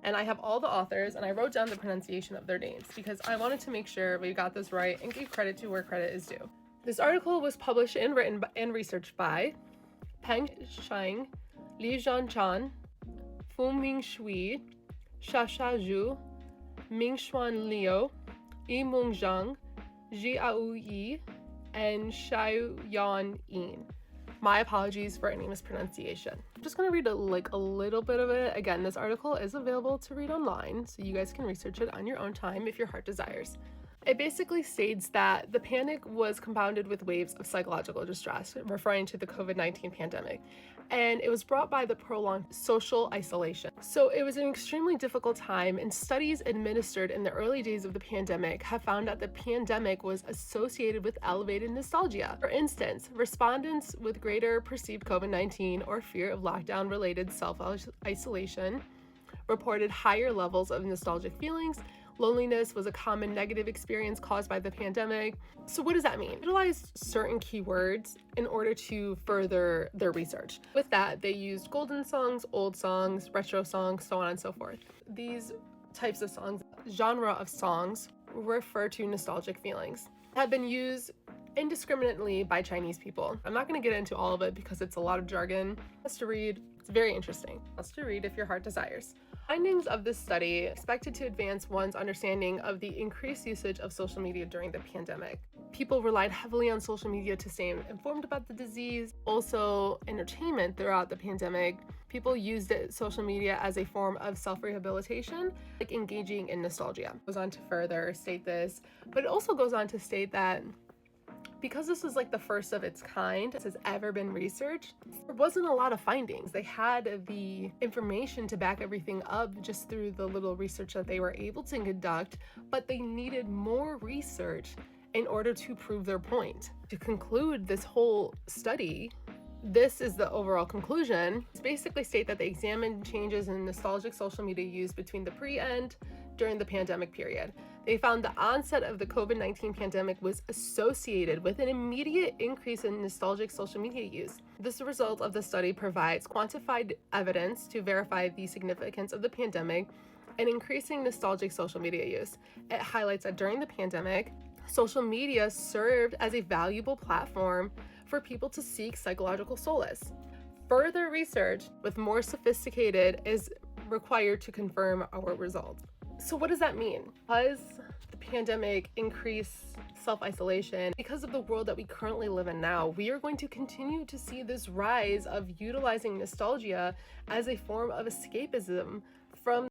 and I have all the authors, and I wrote down the pronunciation of their names because I wanted to make sure we got this right and give credit to where credit is due. This article was published and written and researched by Peng Shang, Li Zhanchan, Fuming Shui, Shasha Zhu, Mingshuan Liu, Yimeng Zhang, Jiao Yi, and Xiaoyan Yin. My apologies for any mispronunciation. I'm just gonna read a little bit of it. Again, this article is available to read online, so you guys can research it on your own time if your heart desires. It basically states that the panic was compounded with waves of psychological distress, referring to the COVID-19 pandemic, and it was brought by the prolonged social isolation. So it was an extremely difficult time, and studies administered in the early days of the pandemic have found that the pandemic was associated with elevated nostalgia. For instance, respondents with greater perceived COVID-19 or fear of lockdown-related self-isolation reported higher levels of nostalgic feelings. Loneliness was a common negative experience caused by the pandemic. So what does that mean? They utilized certain keywords in order to further their research. With that, they used golden songs, old songs, retro songs, so on and so forth. These types of songs, genre of songs, refer to nostalgic feelings, have been used indiscriminately by Chinese people. I'm not going to get into all of it because it's a lot of jargon. It's to read. It's very interesting. It's to read if your heart desires. Findings of this study expected to advance one's understanding of the increased usage of social media during the pandemic. People relied heavily on social media to stay informed about the disease. Also, entertainment throughout the pandemic. People used social media as a form of self-rehabilitation, like engaging in nostalgia. It goes on to further state this, but it also goes on to state that because this is like the first of its kind that has ever been researched, there wasn't a lot of findings. They had the information to back everything up just through the little research that they were able to conduct, but they needed more research in order to prove their point. To conclude this whole study, this is the overall conclusion. It's basically state that they examined changes in nostalgic social media use between the pre and during the pandemic period. They found the onset of the COVID-19 pandemic was associated with an immediate increase in nostalgic social media use. This result of the study provides quantified evidence to verify the significance of the pandemic and increasing nostalgic social media use. It highlights that during the pandemic, social media served as a valuable platform for people to seek psychological solace. Further research with more sophisticated is required to confirm our results. So what does that mean? Because the pandemic increased self-isolation, because of the world that we currently live in now, we are going to continue to see this rise of utilizing nostalgia as a form of escapism from